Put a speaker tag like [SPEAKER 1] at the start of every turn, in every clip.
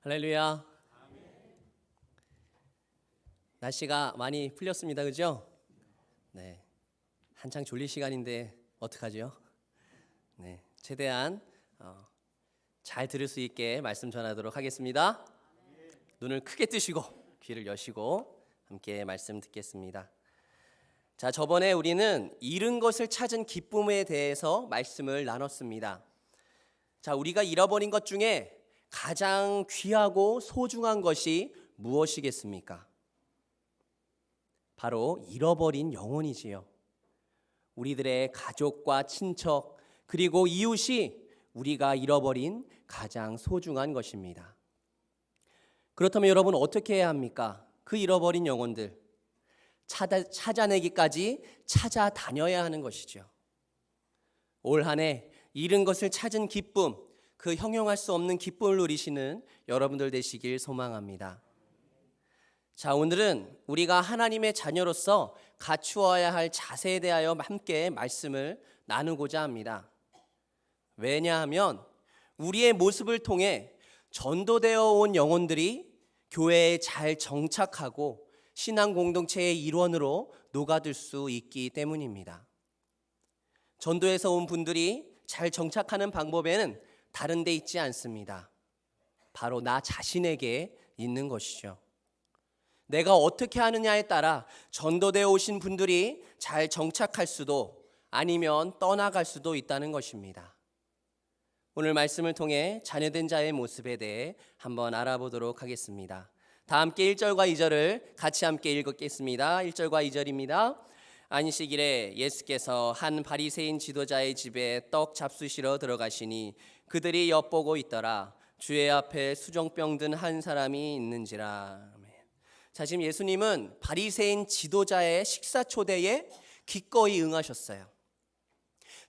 [SPEAKER 1] 할렐루야. 날씨가 많이 풀렸습니다. 그죠? 네. 한창 졸릴 시간인데 어떡하죠? 네. 최대한 잘 들을 수 있게 말씀 전하도록 하겠습니다. 눈을 크게 뜨시고 귀를 여시고 함께 말씀 듣겠습니다. 자, 저번에 우리는 잃은 것을 찾은 기쁨에 대해서 말씀을 나눴습니다. 자, 우리가 잃어버린 것 중에 가장 귀하고 소중한 것이 무엇이겠습니까? 바로 잃어버린 영혼이지요. 우리들의 가족과 친척 그리고 이웃이 우리가 잃어버린 가장 소중한 것입니다. 그렇다면 여러분 어떻게 해야 합니까? 그 잃어버린 영혼들 찾아내기까지 찾아다녀야 하는 것이죠. 올 한 해 잃은 것을 찾은 기쁨, 그 형용할 수 없는 기쁨을 누리시는 여러분들 되시길 소망합니다. 자, 오늘은 우리가 하나님의 자녀로서 갖추어야 할 자세에 대하여 함께 말씀을 나누고자 합니다. 왜냐하면 우리의 모습을 통해 전도되어 온 영혼들이 교회에 잘 정착하고 신앙 공동체의 일원으로 녹아들 수 있기 때문입니다. 전도에서 온 분들이 잘 정착하는 방법에는 다른 데 있지 않습니다. 바로 나 자신에게 있는 것이죠. 내가 어떻게 하느냐에 따라 전도되어 오신 분들이 잘 정착할 수도 아니면 떠나갈 수도 있다는 것입니다. 오늘 말씀을 통해 자녀된 자의 모습에 대해 한번 알아보도록 하겠습니다. 다 함께 1절과 2절을 같이 함께 읽겠습니다. 1절과 2절입니다. 안식일에 예수께서 한 바리새인 지도자의 집에 떡 잡수시러 들어가시니 그들이 엿보고 있더라. 주의 앞에 수종병 든 한 사람이 있는지라. 자, 지금 예수님은 바리새인 지도자의 식사 초대에 기꺼이 응하셨어요.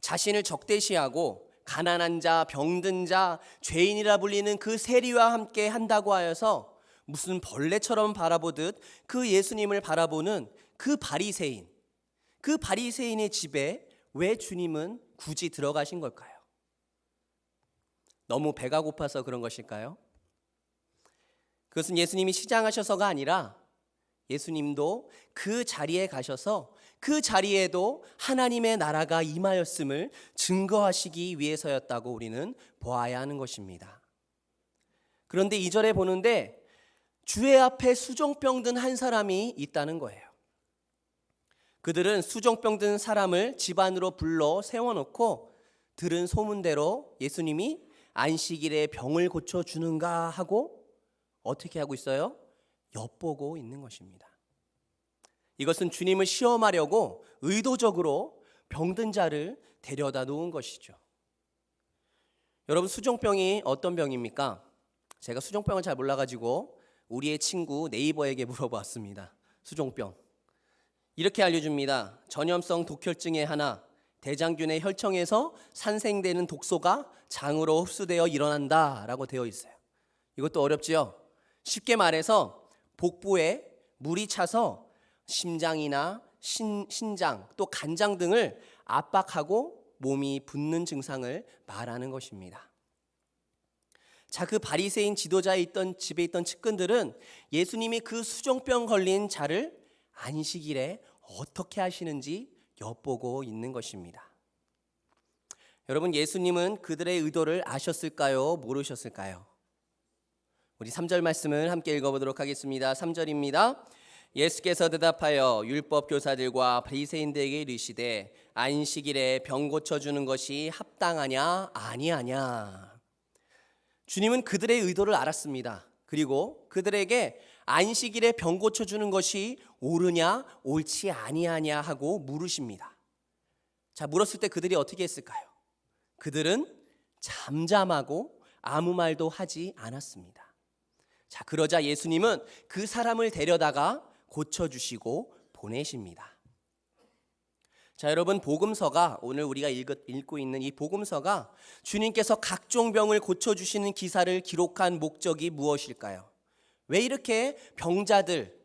[SPEAKER 1] 자신을 적대시하고 가난한 자, 병든 자, 죄인이라 불리는 그 세리와 함께 한다고 하여서 무슨 벌레처럼 바라보듯 그 예수님을 바라보는 그 바리새인의 집에 왜 주님은 굳이 들어가신 걸까요? 너무 배가 고파서 그런 것일까요? 그것은 예수님이 시장하셔서가 아니라 예수님도 그 자리에 가셔서 그 자리에도 하나님의 나라가 임하였음을 증거하시기 위해서였다고 우리는 보아야 하는 것입니다. 그런데 2절에 보는데 주의 앞에 수종병 든 한 사람이 있다는 거예요. 그들은 수종병 든 사람을 집 안으로 불러 세워놓고 들은 소문대로 예수님이 안식일에 병을 고쳐주는가 하고 어떻게 하고 있어요? 엿보고 있는 것입니다. 이것은 주님을 시험하려고 의도적으로 병든 자를 데려다 놓은 것이죠. 여러분, 수종병이 어떤 병입니까? 제가 수종병을 잘 몰라가지고 우리의 친구 네이버에게 물어봤습니다. 수종병. 이렇게 알려줍니다. 전염성 독혈증의 하나, 대장균의 혈청에서 산생되는 독소가 장으로 흡수되어 일어난다라고 되어 있어요. 이것도 어렵지요? 쉽게 말해서 복부에 물이 차서 심장이나 신장 또 간장 등을 압박하고 몸이 붓는 증상을 말하는 것입니다. 자, 그 바리새인 지도자에 집에 있던 측근들은 예수님이 그 수종병 걸린 자를 안식일에 어떻게 하시는지 엿보고 있는 것입니다. 여러분, 예수님은 그들의 의도를 아셨을까요? 모르셨을까요? 우리 3절 말씀을 함께 읽어보도록 하겠습니다. 3절입니다. 예수께서 대답하여 율법 교사들과 바리새인들에게 이르시되 안식일에 병 고쳐주는 것이 합당하냐 아니하냐. 주님은 그들의 의도를 알았습니다. 그리고 그들에게 안식일에 병 고쳐주는 것이 옳으냐 옳지 아니하냐 하고 물으십니다. 자, 물었을 때 그들이 어떻게 했을까요? 그들은 잠잠하고 아무 말도 하지 않았습니다. 자, 그러자 예수님은 그 사람을 데려다가 고쳐주시고 보내십니다. 자, 여러분, 복음서가 오늘 우리가 읽고 있는 이 복음서가 주님께서 각종 병을 고쳐주시는 기사를 기록한 목적이 무엇일까요? 왜 이렇게 병자들,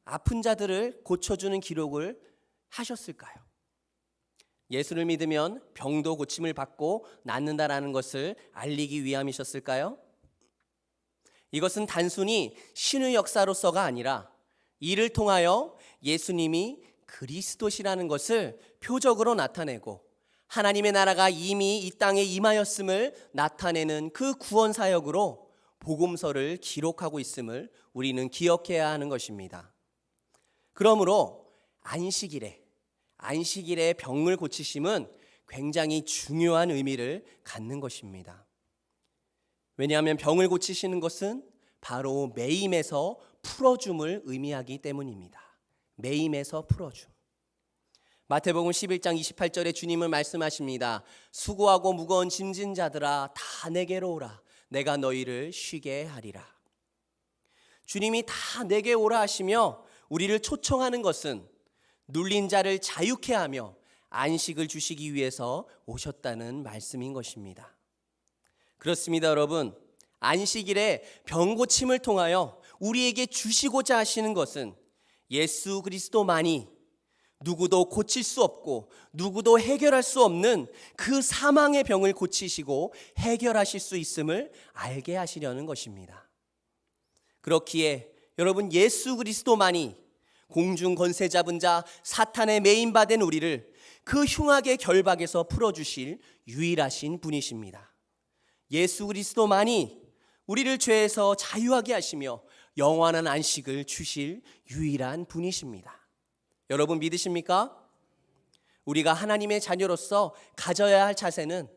[SPEAKER 1] 아픈 자들을 고쳐주는 기록을 하셨을까요? 예수를 믿으면 병도 고침을 받고 낫는다라는 것을 알리기 위함이셨을까요? 이것은 단순히 신의 역사로서가 아니라 이를 통하여 예수님이 그리스도시라는 것을 표적으로 나타내고 하나님의 나라가 이미 이 땅에 임하였음을 나타내는 그 구원 사역으로 복음서를 기록하고 있음을 우리는 기억해야 하는 것입니다. 그러므로 안식일에 병을 고치심은 굉장히 중요한 의미를 갖는 것입니다. 왜냐하면 병을 고치시는 것은 바로 매임에서 풀어줌을 의미하기 때문입니다. 매임에서 풀어줌. 마태복음 11장 28절에 주님은 말씀하십니다. 수고하고 무거운 짐진 자들아 다 내게로 오라. 내가 너희를 쉬게 하리라. 주님이 다 내게 오라 하시며 우리를 초청하는 것은 눌린 자를 자유케 하며 안식을 주시기 위해서 오셨다는 말씀인 것입니다. 그렇습니다, 여러분. 안식일에 병 고침을 통하여 우리에게 주시고자 하시는 것은 예수 그리스도만이 누구도 고칠 수 없고 누구도 해결할 수 없는 그 사망의 병을 고치시고 해결하실 수 있음을 알게 하시려는 것입니다. 그렇기에 여러분, 예수 그리스도만이 공중 권세 잡은 자 사탄의 매임받은 우리를 그 흉악의 결박에서 풀어주실 유일하신 분이십니다. 예수 그리스도만이 우리를 죄에서 자유하게 하시며 영원한 안식을 주실 유일한 분이십니다. 여러분 믿으십니까? 우리가 하나님의 자녀로서 가져야 할 자세는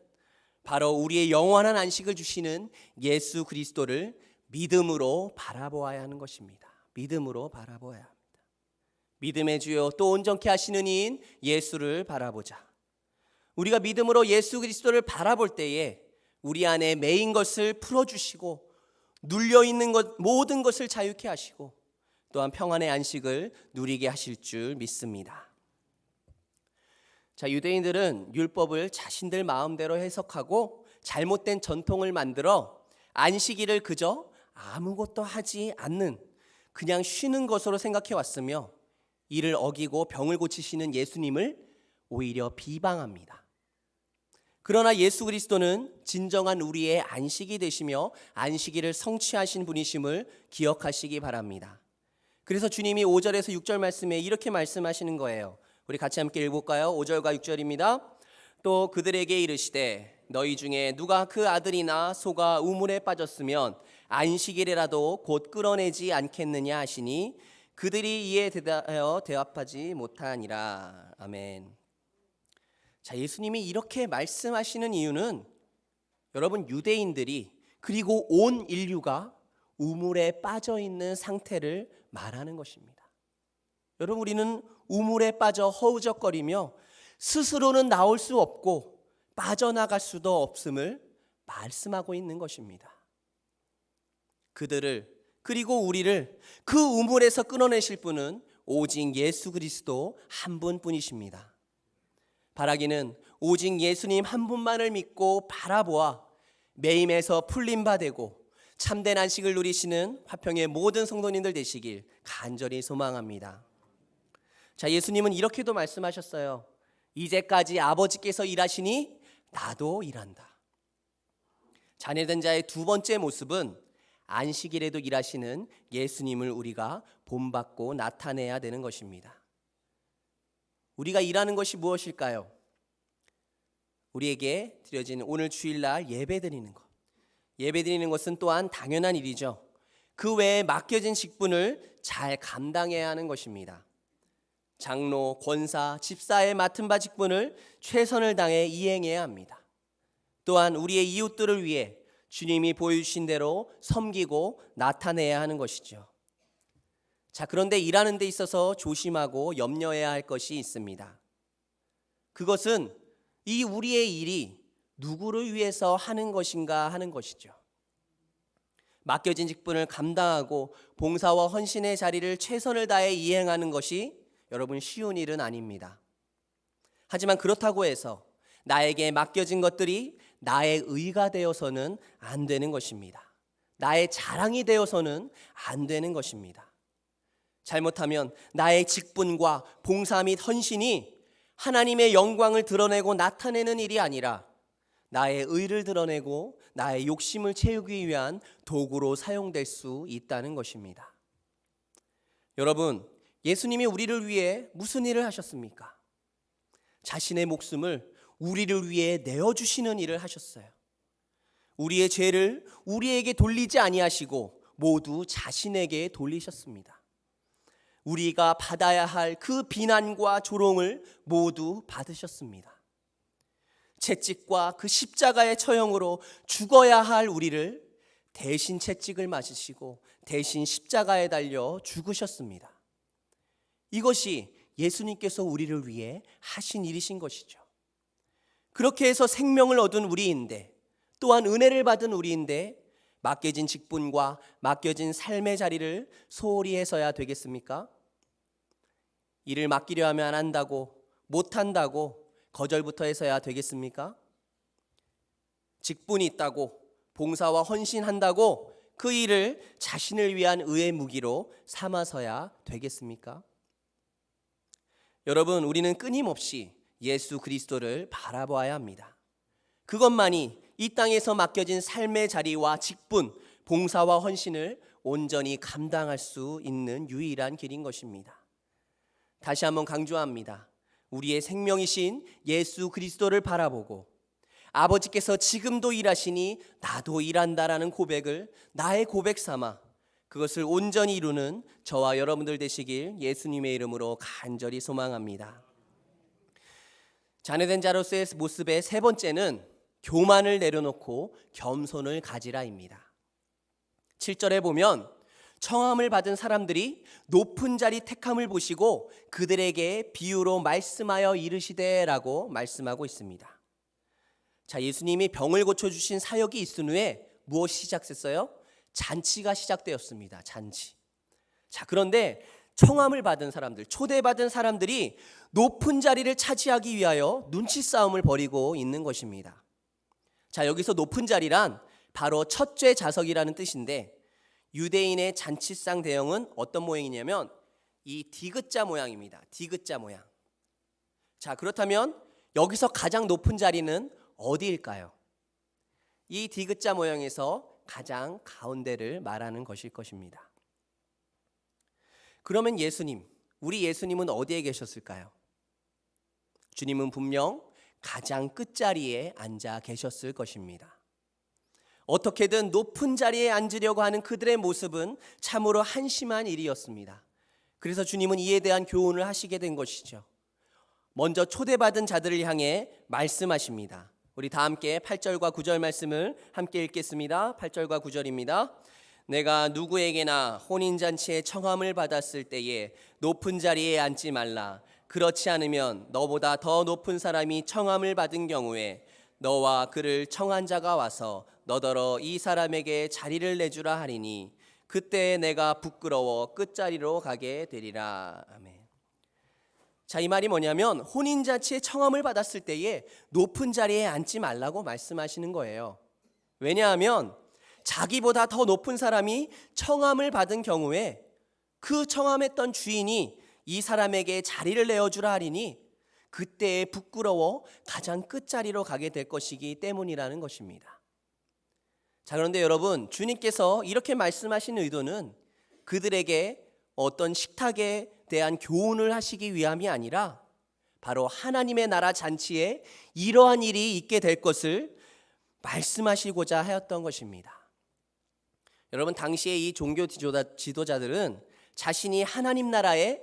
[SPEAKER 1] 바로 우리의 영원한 안식을 주시는 예수 그리스도를 믿음으로 바라보아야 하는 것입니다. 믿음으로 바라보아야 합니다. 믿음의 주요 또 온전케 하시는 이인 예수를 바라보자. 우리가 믿음으로 예수 그리스도를 바라볼 때에 우리 안에 매인 것을 풀어주시고 눌려있는 것 모든 것을 자유케 하시고 또한 평안의 안식을 누리게 하실 줄 믿습니다. 자, 유대인들은 율법을 자신들 마음대로 해석하고 잘못된 전통을 만들어 안식일을 그저 아무것도 하지 않는 그냥 쉬는 것으로 생각해 왔으며 이를 어기고 병을 고치시는 예수님을 오히려 비방합니다. 그러나 예수 그리스도는 진정한 우리의 안식이 되시며 안식일을 성취하신 분이심을 기억하시기 바랍니다. 그래서 주님이 5절에서 6절 말씀에 이렇게 말씀하시는 거예요. 우리 같이 함께 읽어볼까요? 5절과 6절입니다. 또 그들에게 이르시되 너희 중에 누가 그 아들이나 소가 우물에 빠졌으면 안식일에라도 곧 끌어내지 않겠느냐 하시니 그들이 이에 대하여 대답하지 못하니라. 아멘. 자, 예수님이 이렇게 말씀하시는 이유는 여러분, 유대인들이 그리고 온 인류가 우물에 빠져 있는 상태를 말하는 것입니다. 여러분, 우리는 우물에 빠져 허우적거리며 스스로는 나올 수 없고 빠져나갈 수도 없음을 말씀하고 있는 것입니다. 그들을 그리고 우리를 그 우물에서 끊어내실 분은 오직 예수 그리스도 한 분뿐이십니다. 바라기는 오직 예수님 한 분만을 믿고 바라보아 매임에서 풀림바 되고 참된 안식을 누리시는 화평의 모든 성도님들 되시길 간절히 소망합니다. 자, 예수님은 이렇게도 말씀하셨어요. 이제까지 아버지께서 일하시니 나도 일한다. 자녀된 자의 두 번째 모습은 안식일에도 일하시는 예수님을 우리가 본받고 나타내야 되는 것입니다. 우리가 일하는 것이 무엇일까요? 우리에게 드려진 오늘 주일날 예배드리는 것. 예배드리는 것은 또한 당연한 일이죠. 그 외에 맡겨진 직분을 잘 감당해야 하는 것입니다. 장로, 권사, 집사의 맡은 바 직분을 최선을 다해 이행해야 합니다. 또한 우리의 이웃들을 위해 주님이 보여주신 대로 섬기고 나타내야 하는 것이죠. 자, 그런데 일하는 데 있어서 조심하고 염려해야 할 것이 있습니다. 그것은 이 우리의 일이 누구를 위해서 하는 것인가 하는 것이죠. 맡겨진 직분을 감당하고 봉사와 헌신의 자리를 최선을 다해 이행하는 것이 여러분 쉬운 일은 아닙니다. 하지만 그렇다고 해서 나에게 맡겨진 것들이 나의 의가 되어서는 안 되는 것입니다. 나의 자랑이 되어서는 안 되는 것입니다. 잘못하면 나의 직분과 봉사 및 헌신이 하나님의 영광을 드러내고 나타내는 일이 아니라 나의 의를 드러내고 나의 욕심을 채우기 위한 도구로 사용될 수 있다는 것입니다. 여러분, 예수님이 우리를 위해 무슨 일을 하셨습니까? 자신의 목숨을 우리를 위해 내어주시는 일을 하셨어요. 우리의 죄를 우리에게 돌리지 아니하시고 모두 자신에게 돌리셨습니다. 우리가 받아야 할 그 비난과 조롱을 모두 받으셨습니다. 채찍과 그 십자가의 처형으로 죽어야 할 우리를 대신 채찍을 맞으시고 대신 십자가에 달려 죽으셨습니다. 이것이 예수님께서 우리를 위해 하신 일이신 것이죠. 그렇게 해서 생명을 얻은 우리인데, 또한 은혜를 받은 우리인데 맡겨진 직분과 맡겨진 삶의 자리를 소홀히 해서야 되겠습니까? 일을 맡기려 하면 안 한다고, 못한다고 거절부터 해서야 되겠습니까? 직분이 있다고, 봉사와 헌신한다고 그 일을 자신을 위한 의의 무기로 삼아서야 되겠습니까? 여러분, 우리는 끊임없이 예수 그리스도를 바라보아야 합니다. 그것만이 이 땅에서 맡겨진 삶의 자리와 직분, 봉사와 헌신을 온전히 감당할 수 있는 유일한 길인 것입니다. 다시 한번 강조합니다. 우리의 생명이신 예수 그리스도를 바라보고 아버지께서 지금도 일하시니 나도 일한다라는 고백을 나의 고백 삼아 그것을 온전히 이루는 저와 여러분들 되시길 예수님의 이름으로 간절히 소망합니다. 자녀된 자로서의 모습의 세 번째는 교만을 내려놓고 겸손을 가지라입니다. 7절에 보면 청함을 받은 사람들이 높은 자리 택함을 보시고 그들에게 비유로 말씀하여 이르시되라고 말씀하고 있습니다. 자, 예수님이 병을 고쳐주신 사역이 있은 후에 무엇이 시작됐어요? 잔치가 시작되었습니다. 잔치. 자, 그런데 청함을 받은 사람들, 초대받은 사람들이 높은 자리를 차지하기 위하여 눈치 싸움을 벌이고 있는 것입니다. 자, 여기서 높은 자리란 바로 첫째 좌석이라는 뜻인데, 유대인의 잔치상 대형은 어떤 모양이냐면 이 디귿자 모양입니다. 디귿자 모양. 자, 그렇다면 여기서 가장 높은 자리는 어디일까요? 이 디귿자 모양에서 가장 가운데를 말하는 것일 것입니다. 그러면 예수님, 우리 예수님은 어디에 계셨을까요? 주님은 분명 가장 끝자리에 앉아 계셨을 것입니다. 어떻게든 높은 자리에 앉으려고 하는 그들의 모습은 참으로 한심한 일이었습니다. 그래서 주님은 이에 대한 교훈을 하시게 된 것이죠. 먼저 초대받은 자들을 향해 말씀하십니다. 우리 다 함께 8절과 9절 말씀을 함께 읽겠습니다. 8절과 9절입니다. 내가 누구에게나 혼인잔치에 청함을 받았을 때에 높은 자리에 앉지 말라. 그렇지 않으면 너보다 더 높은 사람이 청함을 받은 경우에 너와 그를 청한 자가 와서 너더러 이 사람에게 자리를 내주라 하리니 그때 내가 부끄러워 끝자리로 가게 되리라. 아멘. 자, 이 말이 뭐냐면 혼인잔치에 청함을 받았을 때에 높은 자리에 앉지 말라고 말씀하시는 거예요. 왜냐하면 자기보다 더 높은 사람이 청함을 받은 경우에 그 청함했던 주인이 이 사람에게 자리를 내어주라 하리니 그때에 부끄러워 가장 끝자리로 가게 될 것이기 때문이라는 것입니다. 자, 그런데 여러분, 주님께서 이렇게 말씀하신 의도는 그들에게 어떤 식탁에 대한 교훈을 하시기 위함이 아니라 바로 하나님의 나라 잔치에 이러한 일이 있게 될 것을 말씀하시고자 하였던 것입니다. 여러분, 당시에 이 종교 지도자들은 자신이 하나님 나라에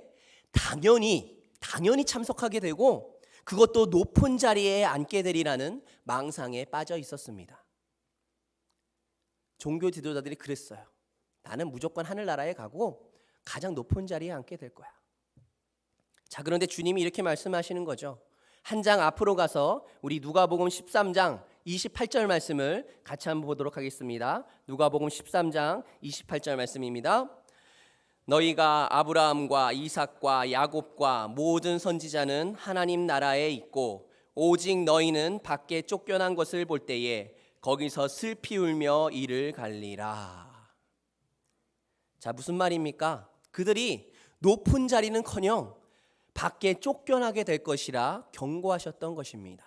[SPEAKER 1] 당연히 참석하게 되고 그것도 높은 자리에 앉게 되리라는 망상에 빠져 있었습니다. 종교 지도자들이 그랬어요. 나는 무조건 하늘나라에 가고 가장 높은 자리에 앉게 될 거야. 자, 그런데 주님이 이렇게 말씀하시는 거죠. 한 장 앞으로 가서 우리 누가복음 13장 28절 말씀을 같이 한번 보도록 하겠습니다. 누가복음 13장 28절 말씀입니다. 너희가 아브라함과 이삭과 야곱과 모든 선지자는 하나님 나라에 있고 오직 너희는 밖에 쫓겨난 것을 볼 때에 거기서 슬피 울며 이를 갈리라. 자, 무슨 말입니까? 그들이 높은 자리는커녕 밖에 쫓겨나게 될 것이라 경고하셨던 것입니다.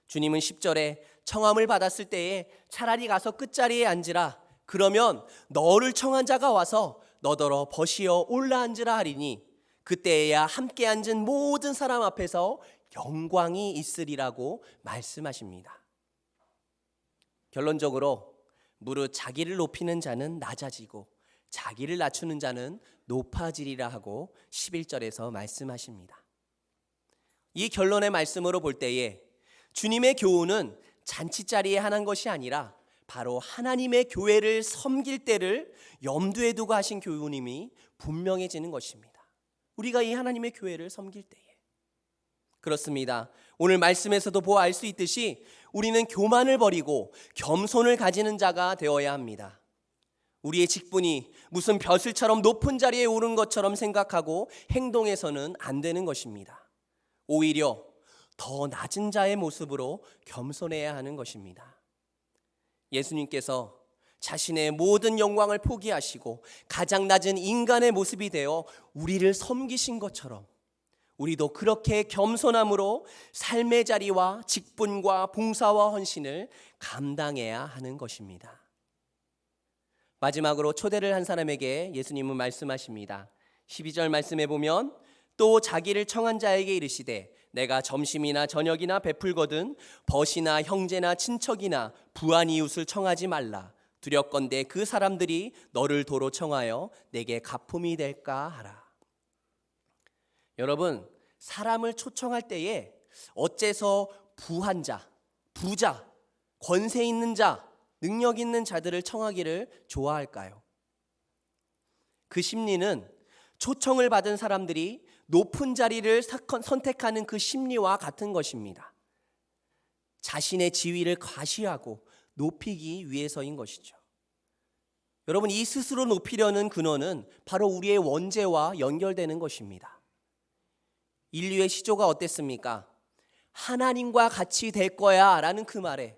[SPEAKER 1] 주님은 10절에 청함을 받았을 때에 차라리 가서 끝자리에 앉으라. 그러면 너를 청한 자가 와서 너더러 벗이어 올라앉으라 하리니 그때에야 함께 앉은 모든 사람 앞에서 영광이 있으리라고 말씀하십니다. 결론적으로 무릇 자기를 높이는 자는 낮아지고 자기를 낮추는 자는 높아지리라 하고 11절에서 말씀하십니다. 이 결론의 말씀으로 볼 때에 주님의 교훈은 잔치자리에 한한 것이 아니라 바로 하나님의 교회를 섬길 때를 염두에 두고 하신 교훈임이 분명해지는 것입니다. 우리가 이 하나님의 교회를 섬길 때에. 그렇습니다. 오늘 말씀에서도 보아 알 수 있듯이 우리는 교만을 버리고 겸손을 가지는 자가 되어야 합니다. 우리의 직분이 무슨 벼슬처럼 높은 자리에 오른 것처럼 생각하고 행동해서는 안 되는 것입니다. 오히려 더 낮은 자의 모습으로 겸손해야 하는 것입니다. 예수님께서 자신의 모든 영광을 포기하시고 가장 낮은 인간의 모습이 되어 우리를 섬기신 것처럼 우리도 그렇게 겸손함으로 삶의 자리와 직분과 봉사와 헌신을 감당해야 하는 것입니다. 마지막으로 초대를 한 사람에게 예수님은 말씀하십니다. 12절 말씀에 보면 또 자기를 청한 자에게 이르시되 내가 점심이나 저녁이나 베풀거든 벗이나 형제나 친척이나 부한 이웃을 청하지 말라. 두렵건대 그 사람들이 너를 도로 청하여 내게 가품이 될까 하라. 여러분, 사람을 초청할 때에 어째서 부한 자, 부자, 권세 있는 자, 능력 있는 자들을 청하기를 좋아할까요? 그 심리는 초청을 받은 사람들이 높은 자리를 선택하는 그 심리와 같은 것입니다. 자신의 지위를 과시하고 높이기 위해서인 것이죠. 여러분, 이 스스로 높이려는 근원은 바로 우리의 원죄와 연결되는 것입니다. 인류의 시조가 어땠습니까? 하나님과 같이 될 거야 라는 그 말에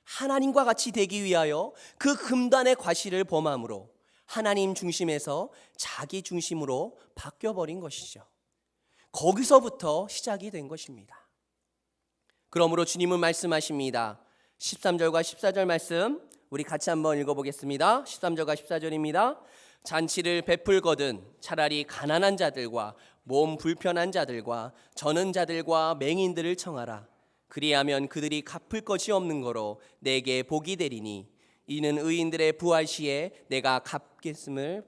[SPEAKER 1] 하나님과 같이 되기 위하여 그 금단의 과시를 범함으로 하나님 중심에서 자기 중심으로 바뀌어버린 것이죠. 거기서부터 시작이 된 것입니다. 그러므로 주님은 말씀하십니다. 13절과 14절 말씀 우리 같이 한번 읽어보겠습니다. 13절과 14절입니다. 잔치를 베풀거든 차라리 가난한 자들과 몸 불편한 자들과 저는 자들과 맹인들을 청하라. 그리하면 그들이 갚을 것이 없는 거로 내게 복이 되리니 이는 의인들의 부활 시에 내가 갚겠음이라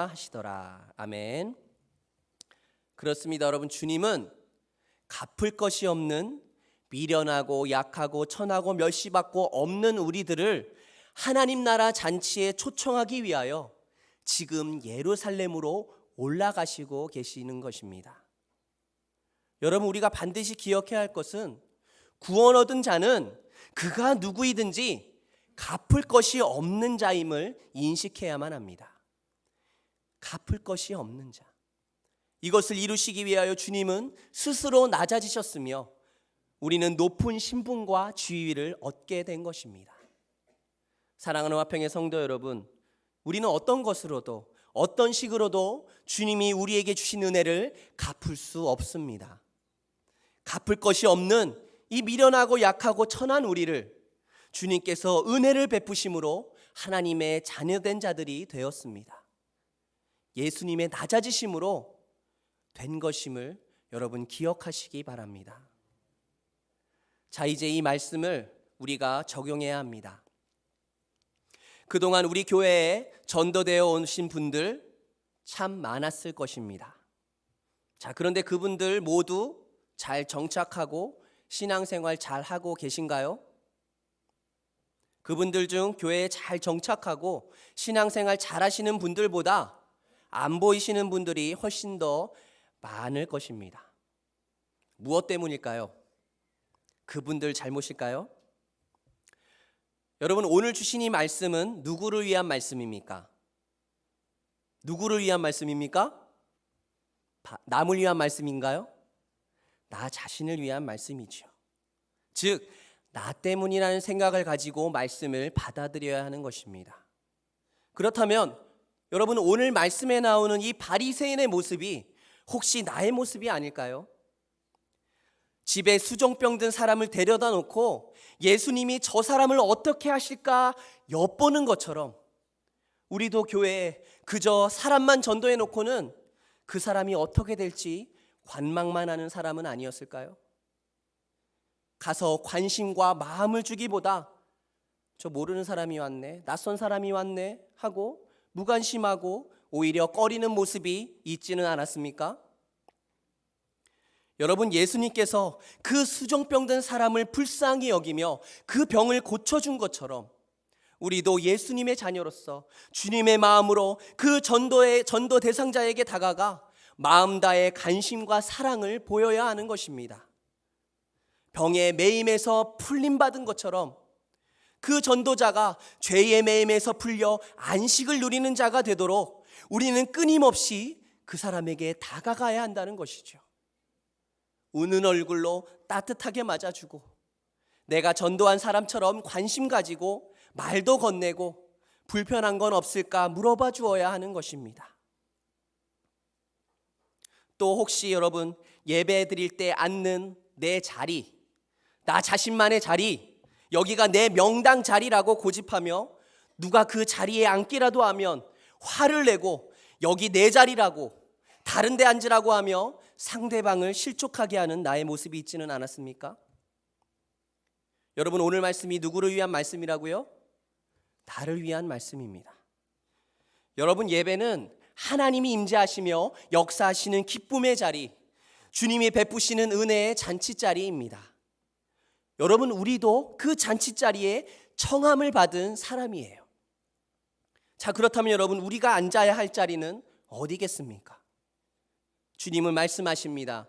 [SPEAKER 1] 하시더라. 아멘. 그렇습니다. 여러분, 주님은 갚을 것이 없는 미련하고 약하고 천하고 멸시받고 없는 우리들을 하나님 나라 잔치에 초청하기 위하여 지금 예루살렘으로 올라가시고 계시는 것입니다. 여러분, 우리가 반드시 기억해야 할 것은 구원 얻은 자는 그가 누구이든지 갚을 것이 없는 자임을 인식해야만 합니다. 갚을 것이 없는 자. 이것을 이루시기 위하여 주님은 스스로 낮아지셨으며 우리는 높은 신분과 지위를 얻게 된 것입니다. 사랑하는 화평의 성도 여러분, 우리는 어떤 것으로도 어떤 식으로도 주님이 우리에게 주신 은혜를 갚을 수 없습니다. 갚을 것이 없는 이 미련하고 약하고 천한 우리를 주님께서 은혜를 베푸심으로 하나님의 자녀된 자들이 되었습니다. 예수님의 낮아지심으로 된 것임을 여러분 기억하시기 바랍니다. 자, 이제 이 말씀을 우리가 적용해야 합니다. 그동안 우리 교회에 전도되어 오신 분들 참 많았을 것입니다. 자, 그런데 그분들 모두 잘 정착하고 신앙생활 잘 하고 계신가요? 그분들 중 교회에 잘 정착하고 신앙생활 잘 하시는 분들보다 안 보이시는 분들이 훨씬 더 많을 것입니다. 무엇 때문일까요? 그분들 잘못일까요? 여러분, 오늘 주신 이 말씀은 누구를 위한 말씀입니까? 누구를 위한 말씀입니까? 남을 위한 말씀인가요? 나 자신을 위한 말씀이죠. 즉, 나 때문이라는 생각을 가지고 말씀을 받아들여야 하는 것입니다. 그렇다면 여러분, 오늘 말씀에 나오는 이 바리새인의 모습이 혹시 나의 모습이 아닐까요? 집에 수종병 든 사람을 데려다 놓고 예수님이 저 사람을 어떻게 하실까 엿보는 것처럼 우리도 교회에 그저 사람만 전도해 놓고는 그 사람이 어떻게 될지 관망만 하는 사람은 아니었을까요? 가서 관심과 마음을 주기보다 저 모르는 사람이 왔네, 낯선 사람이 왔네 하고 무관심하고 오히려 꺼리는 모습이 있지는 않았습니까? 여러분, 예수님께서 그 수종병 든 사람을 불쌍히 여기며 그 병을 고쳐준 것처럼 우리도 예수님의 자녀로서 주님의 마음으로 그 전도 대상자에게 다가가 마음 다해 관심과 사랑을 보여야 하는 것입니다. 병의 매임에서 풀림받은 것처럼 그 전도자가 죄의 매임에서 풀려 안식을 누리는 자가 되도록 우리는 끊임없이 그 사람에게 다가가야 한다는 것이죠. 우는 얼굴로 따뜻하게 맞아주고 내가 전도한 사람처럼 관심 가지고 말도 건네고 불편한 건 없을까 물어봐 주어야 하는 것입니다. 또 혹시 여러분 예배 드릴 때 앉는 내 자리, 나 자신만의 자리, 여기가 내 명당 자리라고 고집하며 누가 그 자리에 앉기라도 하면 화를 내고 여기 내 자리라고 다른 데 앉으라고 하며 상대방을 실족하게 하는 나의 모습이 있지는 않았습니까? 여러분, 오늘 말씀이 누구를 위한 말씀이라고요? 나를 위한 말씀입니다. 여러분, 예배는 하나님이 임재하시며 역사하시는 기쁨의 자리, 주님이 베푸시는 은혜의 잔치자리입니다. 여러분, 우리도 그 잔치자리에 청함을 받은 사람이에요. 자, 그렇다면 여러분, 우리가 앉아야 할 자리는 어디겠습니까? 주님은 말씀하십니다.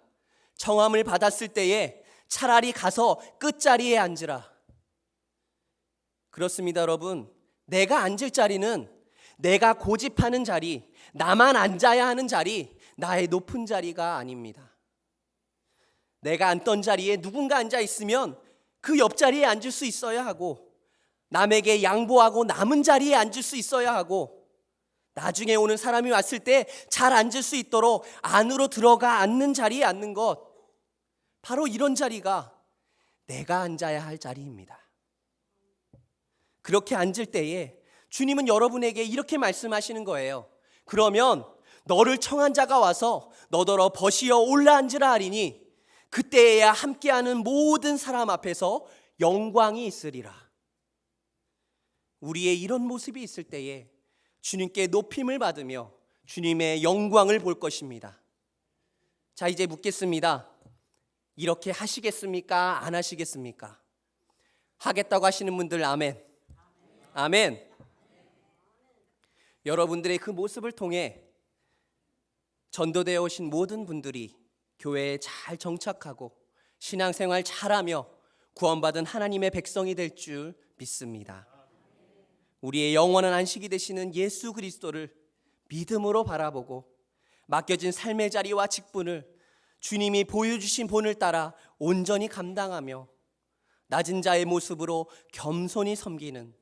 [SPEAKER 1] 청함을 받았을 때에 차라리 가서 끝자리에 앉으라. 그렇습니다, 여러분. 내가 앉을 자리는 내가 고집하는 자리, 나만 앉아야 하는 자리, 나의 높은 자리가 아닙니다. 내가 앉던 자리에 누군가 앉아 있으면 그 옆자리에 앉을 수 있어야 하고, 남에게 양보하고 남은 자리에 앉을 수 있어야 하고, 나중에 오는 사람이 왔을 때 잘 앉을 수 있도록 안으로 들어가 앉는 자리에 앉는 것, 바로 이런 자리가 내가 앉아야 할 자리입니다. 그렇게 앉을 때에 주님은 여러분에게 이렇게 말씀하시는 거예요. 그러면 너를 청한 자가 와서 너더러 벗이어 올라앉으라 하리니 그때에야 함께하는 모든 사람 앞에서 영광이 있으리라. 우리의 이런 모습이 있을 때에 주님께 높임을 받으며 주님의 영광을 볼 것입니다. 자, 이제 묻겠습니다. 이렇게 하시겠습니까? 안 하시겠습니까? 하겠다고 하시는 분들 아멘. 아멘. 여러분들의 그 모습을 통해 전도되어 오신 모든 분들이 교회에 잘 정착하고 신앙생활 잘하며 구원받은 하나님의 백성이 될 줄 믿습니다. 우리의 영원한 안식이 되시는 예수 그리스도를 믿음으로 바라보고 맡겨진 삶의 자리와 직분을 주님이 보여주신 본을 따라 온전히 감당하며 낮은 자의 모습으로 겸손히 섬기는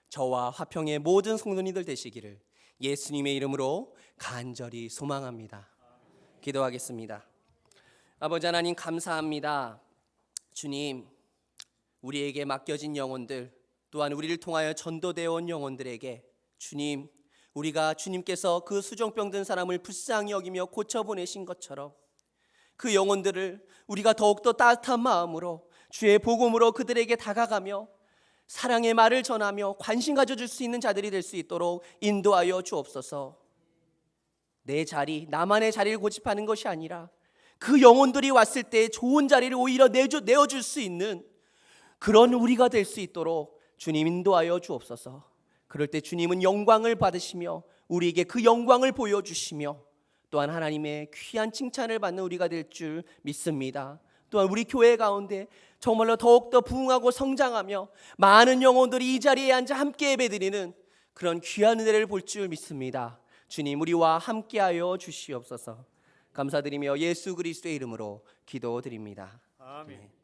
[SPEAKER 1] 저와 화평의 모든 성도님들 되시기를 예수님의 이름으로 간절히 소망합니다. 기도하겠습니다. 아버지 하나님, 감사합니다. 주님, 우리에게 맡겨진 영혼들, 또한 우리를 통하여 전도되어 온 영혼들에게 주님, 우리가 주님께서 그 수종병 든 사람을 불쌍히 여기며 고쳐보내신 것처럼 그 영혼들을 우리가 더욱더 따뜻한 마음으로 주의 복음으로 그들에게 다가가며 사랑의 말을 전하며 관심 가져줄 수 있는 자들이 될 수 있도록 인도하여 주옵소서. 내 자리, 나만의 자리를 고집하는 것이 아니라 그 영혼들이 왔을 때 좋은 자리를 오히려 내어줄 수 있는 그런 우리가 될 수 있도록 주님 인도하여 주옵소서. 그럴 때 주님은 영광을 받으시며 우리에게 그 영광을 보여주시며 또한 하나님의 귀한 칭찬을 받는 우리가 될 줄 믿습니다. 또한 우리 교회 가운데 정말로 더욱더 부흥하고 성장하며 많은 영혼들이 이 자리에 앉아 함께 예배드리는 그런 귀한 은혜를 볼 줄 믿습니다. 주님, 우리와 함께하여 주시옵소서. 감사드리며 예수 그리스도의 이름으로 기도드립니다.
[SPEAKER 2] 아멘.